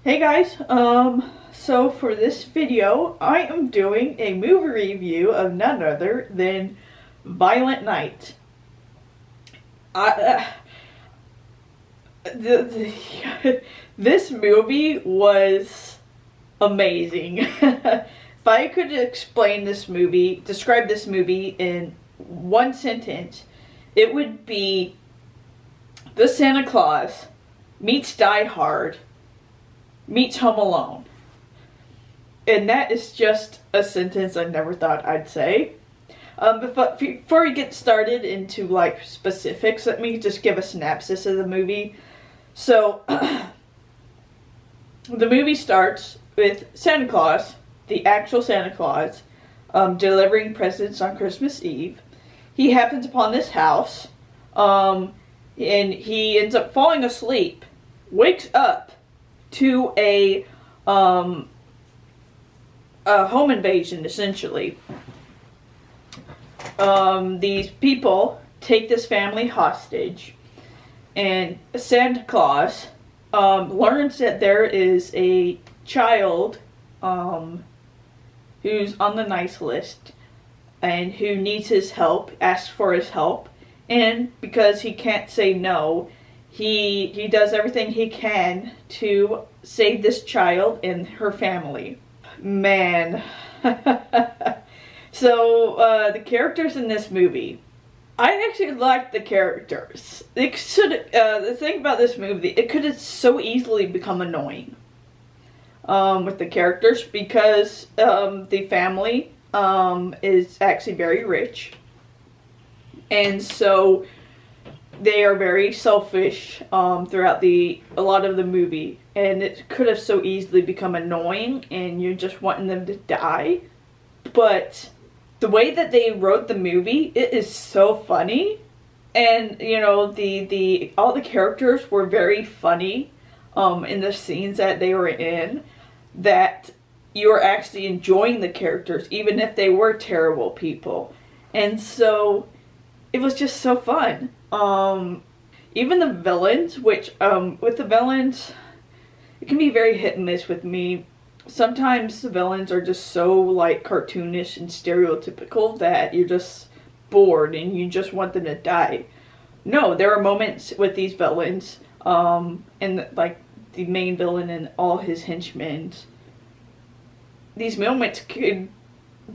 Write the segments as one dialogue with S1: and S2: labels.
S1: Hey guys, so for this video, I am doing a movie review of none other than Violent Night. I, this movie was amazing. If I could describe this movie in one sentence, it would be the Santa Claus meets Die Hard meets Home Alone. And that is just a sentence I never thought I'd say. But before we get started into like specifics, let me just give a synopsis of the movie. So, the movie starts with Santa Claus, the actual Santa Claus, delivering presents on Christmas Eve. He happens upon this house, and he ends up falling asleep, wakes up to a home invasion, essentially. These people take this family hostage, and Santa Claus learns that there is a child who's on the nice list and who needs his help, asks for his help, and because he can't say no, he does everything he can to save this child and her family. Man. So, the characters in this movie, I actually liked the characters. The thing about this movie, it could have so easily become annoying with the characters because the family is actually very rich. And so they are very selfish throughout a lot of the movie, and it could have so easily become annoying and you're just wanting them to die. But the way that they wrote the movie, it is so funny, and you know all the characters were very funny in the scenes that they were in, that you were actually enjoying the characters even if they were terrible people, and so it was just so fun. Even the villains, which, with the villains, it can be very hit and miss with me. Sometimes the villains are just so, like, cartoonish and stereotypical that you're just bored and you just want them to die. No, there are moments with these villains, and, like, the main villain and all his henchmen. These moments could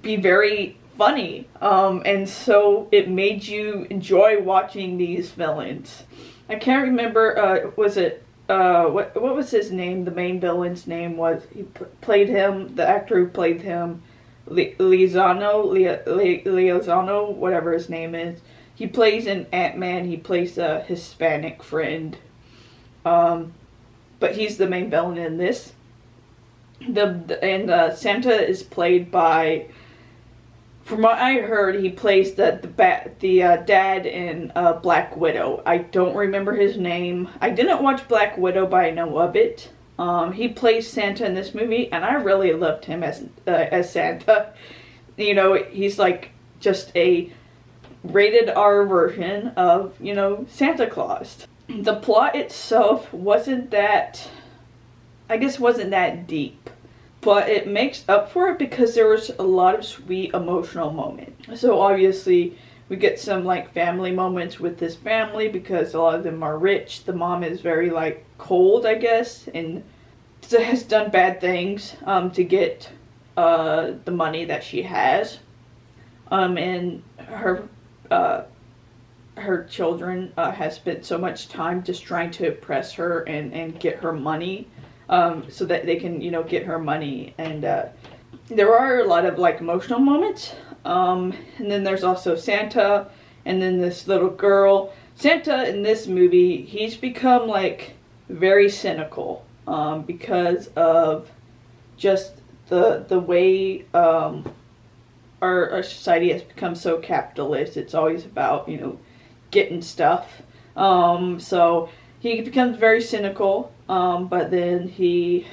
S1: be very funny, and so it made you enjoy watching these villains. I can't remember, what was his name? The main villain's name was, the actor who played him, Liozano, whatever his name is. He plays in Ant-Man, he plays a Hispanic friend, but he's the main villain in this. Santa is played by, from what I heard, he plays the dad in Black Widow. I don't remember his name. I didn't watch Black Widow, but I know of it. He plays Santa in this movie, and I really loved him as Santa. You know, he's like just a rated R version of, you know, Santa Claus. The plot itself wasn't that deep. But it makes up for it because there was a lot of sweet emotional moments. So obviously we get some like family moments with this family because a lot of them are rich. The mom is very like cold, I guess, and has done bad things to get the money that she has. And her children has spent so much time just trying to oppress her and get her money. So that they can, you know, get her money. And there are a lot of like emotional moments. And then there's also Santa, and then this little girl. Santa in this movie, he's become like very cynical because of just the way our society has become so capitalist. It's always about, you know, getting stuff. So he becomes very cynical, but then he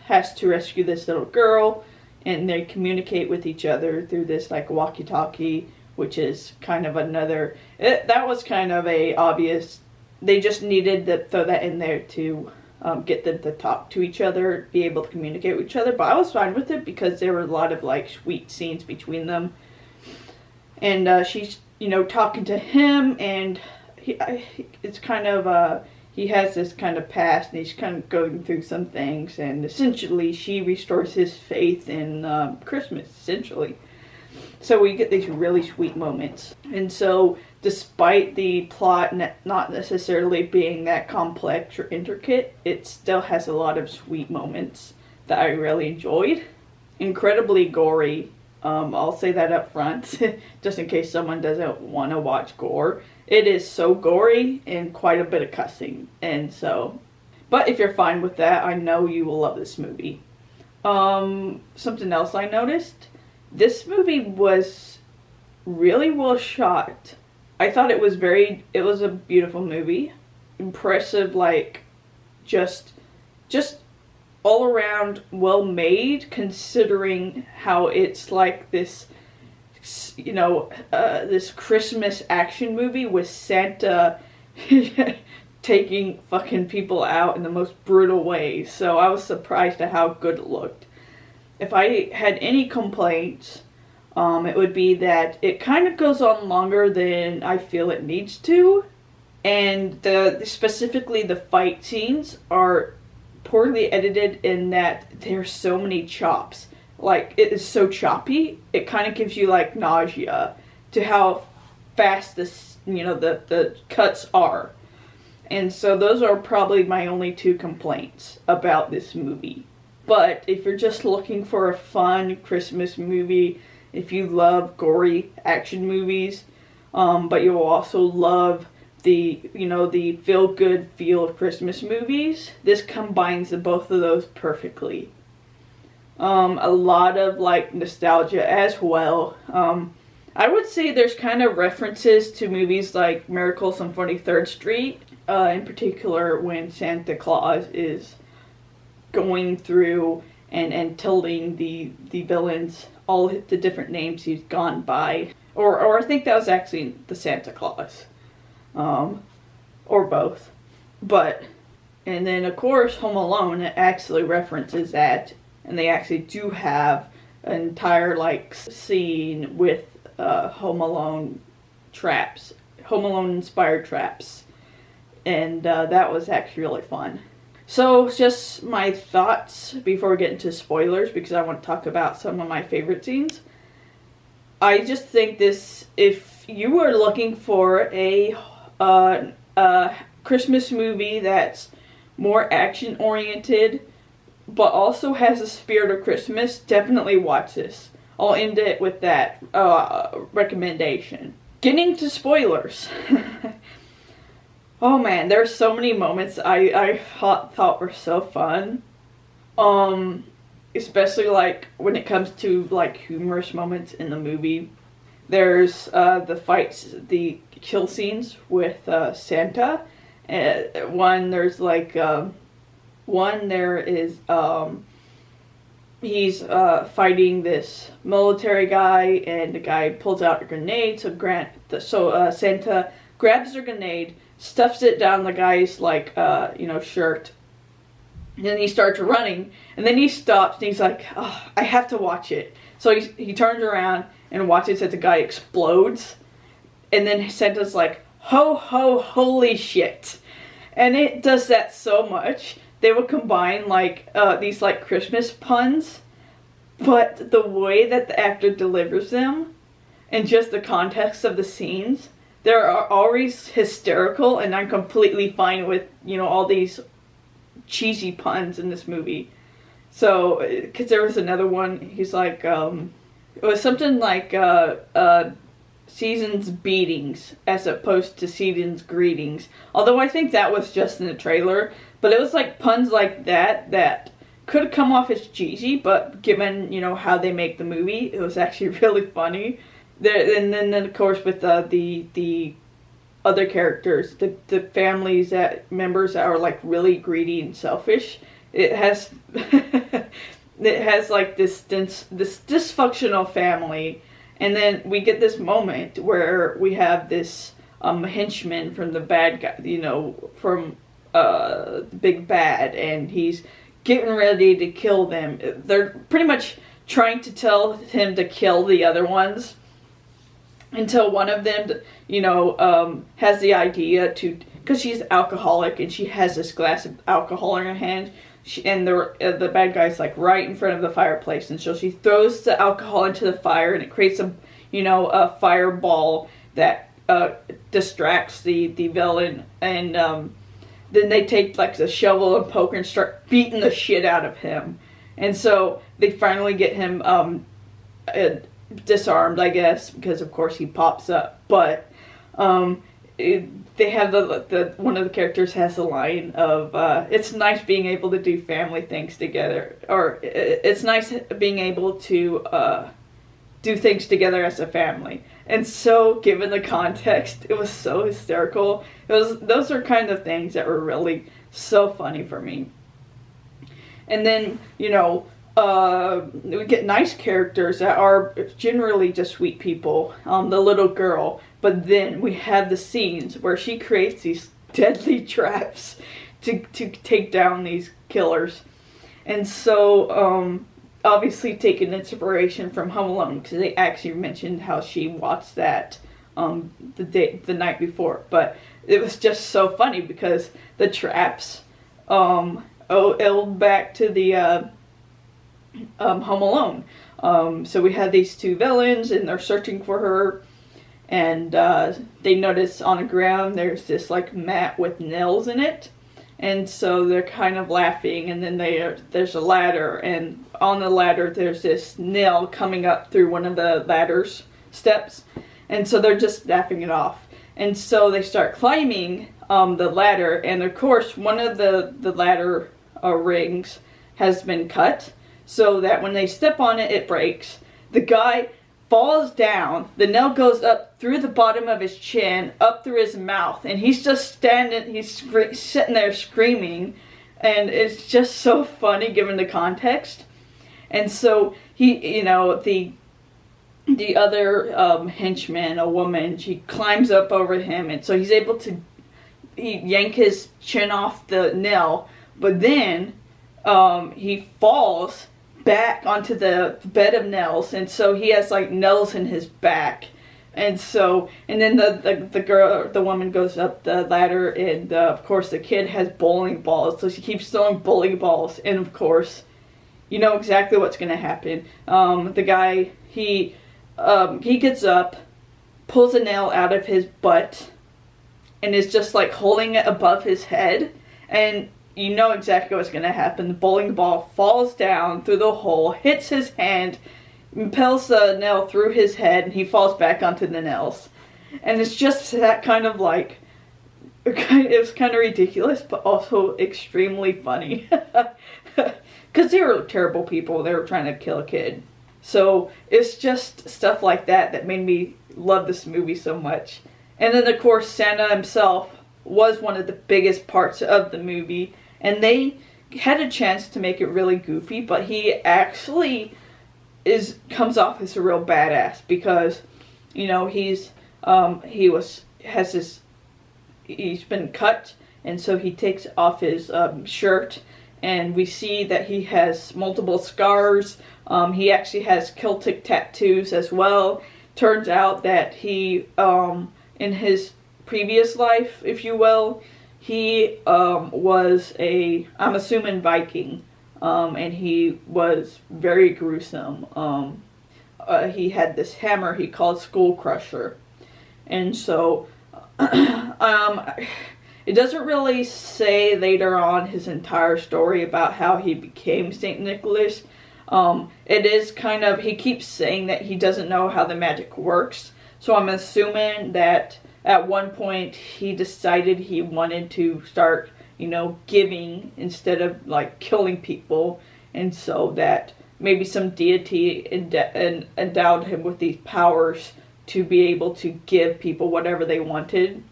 S1: has to rescue this little girl, and they communicate with each other through this like walkie-talkie, which is kind of that was kind of a obvious, they just needed to throw that in there to get them to talk to each other, be able to communicate with each other. But I was fine with it because there were a lot of like sweet scenes between them. And she's, talking to him, and it's kind of, he has this kind of past, and he's kind of going through some things, and essentially she restores his faith in Christmas, essentially. So we get these really sweet moments. And so, despite the plot not necessarily being that complex or intricate, it still has a lot of sweet moments that I really enjoyed. Incredibly gory. I'll say that up front, just in case someone doesn't want to watch gore. It is so gory and quite a bit of cussing. And so, but if you're fine with that, I know you will love this movie. Something else I noticed. This movie was really well shot. I thought it was a beautiful movie. Impressive, like, just all around well made, considering how it's like this, this Christmas action movie with Santa taking fucking people out in the most brutal ways. So I was surprised at how good it looked. If I had any complaints, it would be that it kind of goes on longer than I feel it needs to. And specifically the fight scenes are poorly edited in that there's so many chops. Like, it is so choppy, it kind of gives you like nausea to how fast the cuts are. And so those are probably my only two complaints about this movie. But if you're just looking for a fun Christmas movie, if you love gory action movies, but you'll also love the feel-good feel of Christmas movies, this combines both of those perfectly. A lot of like nostalgia as well. I would say there's kind of references to movies like Miracles on 43rd Street, in particular when Santa Claus is going through and telling the villains all the different names he's gone by. Or I think that was actually the Santa Claus. Or both. And then of course Home Alone actually references that, and they actually do have an entire like scene with Home Alone traps. Home Alone inspired traps. And that was actually really fun. So, just my thoughts before we get into spoilers, because I want to talk about some of my favorite scenes. I just think this, if you were looking for a Christmas movie that's more action-oriented, but also has a spirit of Christmas, definitely watch this. I'll end it with that recommendation. Getting to spoilers. Oh man, there's so many moments I thought were so fun. Especially like when it comes to like humorous moments in the movie. There's the fights, the kill scenes with Santa. He's fighting this military guy, and the guy pulls out a grenade. So Santa grabs the grenade, stuffs it down the guy's shirt. And then he starts running, and then he stops, and he's like, "Oh, I have to watch it." So he turns around and watches as the guy explodes, and then Santa's like, "Ho ho, holy shit!" And it does that so much. They would combine these Christmas puns, but the way that the actor delivers them, and just the context of the scenes, they're always hysterical, and I'm completely fine with all these cheesy puns in this movie. So, because there was another one, he's like, it was something like season's beatings as opposed to season's greetings. Although I think that was just in the trailer, but it was like puns like that could come off as cheesy, but given how they make the movie, it was actually really funny. And then of course with the other characters, the families members that are like really greedy and selfish, it has like this dysfunctional family, and then we get this moment where we have this henchman from the bad guy, from big bad, and he's getting ready to kill them. They're pretty much trying to tell him to kill the other ones until one of them, has the idea to, because she's alcoholic and she has this glass of alcohol in her hand. And the bad guy's like right in front of the fireplace, and so she throws the alcohol into the fire, and it creates a fireball that distracts the villain, and then they take like the shovel and poker and start beating the shit out of him, and so they finally get him disarmed, I guess, because of course he pops up, but they have the one of the characters has a line of it's nice being able to do family things together, or it's nice being able to do things together as a family. And so, given the context, it was so hysterical. Those are kind of things that were really so funny for me. And then, we get nice characters that are generally just sweet people. The little girl. But then we have the scenes where she creates these deadly traps to take down these killers. And so, obviously taking inspiration from Home Alone, because they actually mentioned how she watched that the night before. But it was just so funny because the traps owed back to the Home Alone. So we had these two villains, and they're searching for her, and they notice on the ground there's this like mat with nails in it. And so they're kind of laughing, and then there's a ladder, and on the ladder there's this nail coming up through one of the ladder's steps, and so they're just laughing it off. And so they start climbing the ladder, and of course one of the ladder rings has been cut, so that when they step on it, it breaks. The guy falls down, the nail goes up through the bottom of his chin, up through his mouth, and he's just sitting there screaming, and it's just so funny given the context. And so he, the other henchman, a woman, she climbs up over him, and so he's able to yank his chin off the nail, but then he falls back onto the bed of nails, and so he has like nails in his back, and then the woman goes up the ladder, and of course the kid has bowling balls, so she keeps throwing bowling balls, and of course you know exactly what's going to happen. The guy, he gets up, pulls a nail out of his butt, and is just like holding it above his head, and you know exactly what's going to happen. The bowling ball falls down through the hole, hits his hand, impels the nail through his head, and he falls back onto the nails. And it's just that kind of like, it was kind of ridiculous, but also extremely funny. Because they were terrible people. They were trying to kill a kid. So it's just stuff like that made me love this movie so much. And then of course Santa himself was one of the biggest parts of the movie. And they had a chance to make it really goofy, but he actually comes off as a real badass, because he's been cut, and so he takes off his shirt, and we see that he has multiple scars. He actually has Celtic tattoos as well. Turns out that he in his previous life, if you will, he was I'm assuming Viking, and he was very gruesome. He had this hammer he called Skull Crusher, and so it doesn't really say later on his entire story about how he became Saint Nicholas. It is kind of, he keeps saying that he doesn't know how the magic works, so I'm assuming that at one point he decided he wanted to start, giving instead of like killing people, and so that maybe some deity endowed him with these powers to be able to give people whatever they wanted.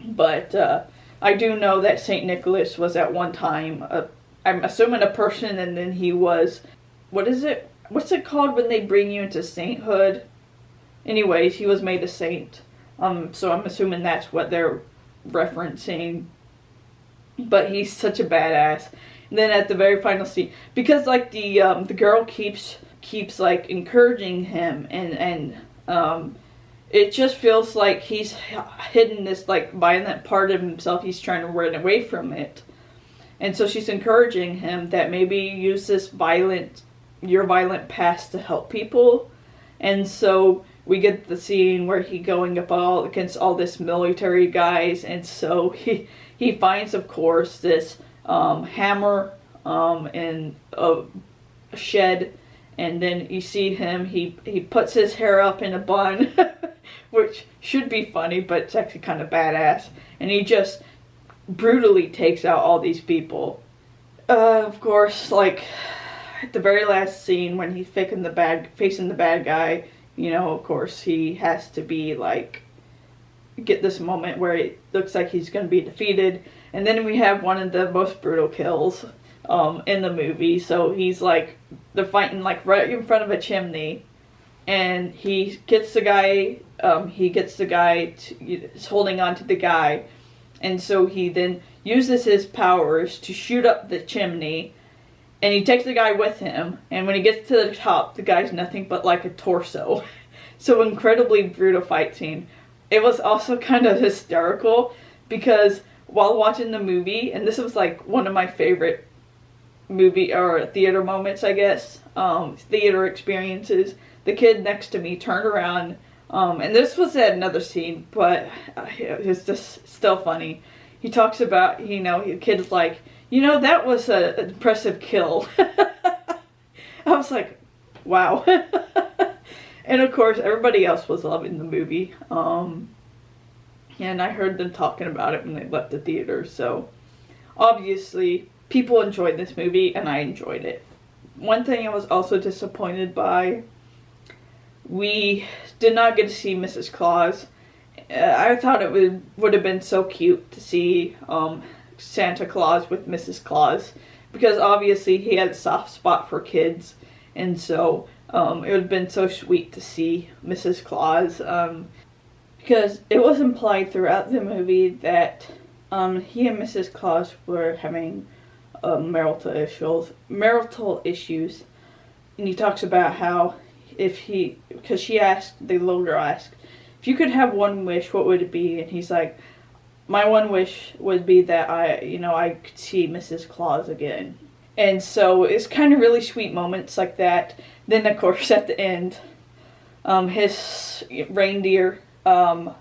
S1: But I do know that Saint Nicholas was at one time, I'm assuming a person, and then he was, what's it called when they bring you into sainthood? Anyways, he was made a saint. So I'm assuming that's what they're referencing. but he's such a badass. And then at the very final scene, because like the girl keeps like encouraging him, and it just feels like he's hidden this like violent part of himself. He's trying to run away from it, and so she's encouraging him that maybe use this your violent past to help people. And so we get the scene where he going up against all this military guys, and so he finds, of course, this hammer in a shed, and then you see him, he puts his hair up in a bun, which should be funny, but it's actually kind of badass, and he just brutally takes out all these people. Of course, like, at the very last scene when he's facing the bad guy, you know, of course, he has to be, like, get this moment where it looks like he's going to be defeated. And then we have one of the most brutal kills in the movie. So he's, like, they're fighting, like, right in front of a chimney. And he gets the guy, he's holding on to the guy. And so he then uses his powers to shoot up the chimney. And he takes the guy with him, and when he gets to the top, the guy's nothing but like a torso. So incredibly brutal fight scene. It was also kind of hysterical, because while watching the movie, and this was like one of my favorite movie or theater moments, I guess, theater experiences, the kid next to me turned around, and this was at another scene, but it was just still funny. He talks about, you know, the kid's like, you know, that was an impressive kill. I was like, wow. And of course, everybody else was loving the movie. And I heard them talking about it when they left the theater. So, obviously, people enjoyed this movie, and I enjoyed it. One thing I was also disappointed by, we did not get to see Mrs. Claus. I thought it would have been so cute to see Santa Claus with Mrs. Claus, because obviously he had a soft spot for kids, and so it would have been so sweet to see Mrs. Claus, because it was implied throughout the movie that he and Mrs. Claus were having marital issues, and he talks about how because the little girl asked, if you could have one wish, what would it be? And he's like, my one wish would be that I could see Mrs. Claus again. And so it's kind of really sweet moments like that. Then, of course, at the end, his reindeer come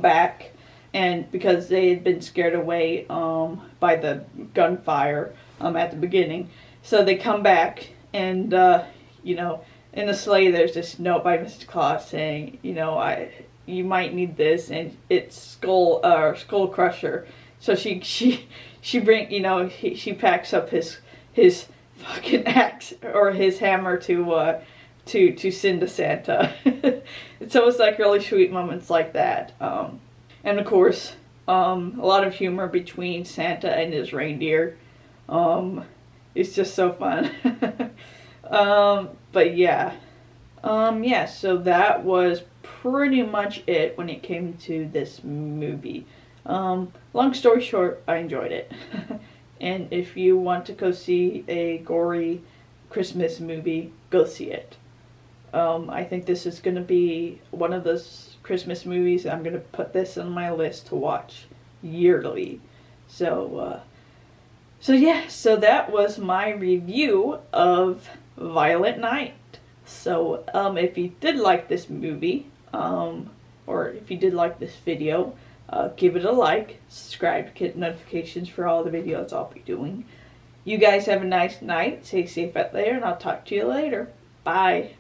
S1: back, and because they had been scared away by the gunfire at the beginning, so they come back, and in the sleigh there's this note by Mrs. Claus saying, you might need this, and it's Skull Crusher. So she packs up his fucking axe or his hammer to send to Santa. So it's like really sweet moments like that. And of course, a lot of humor between Santa and his reindeer. It's just so fun. But yeah. So that was pretty much it when it came to this movie. Long story short, I enjoyed it. And if you want to go see a gory Christmas movie, go see it. I think this is going to be one of those Christmas movies. I'm going to put this on my list to watch yearly. So that was my review of Violent Night. So, if you did like this movie, or if you did like this video, give it a like, subscribe to get notifications for all the videos I'll be doing. You guys have a nice night, stay safe out there, and I'll talk to you later. Bye.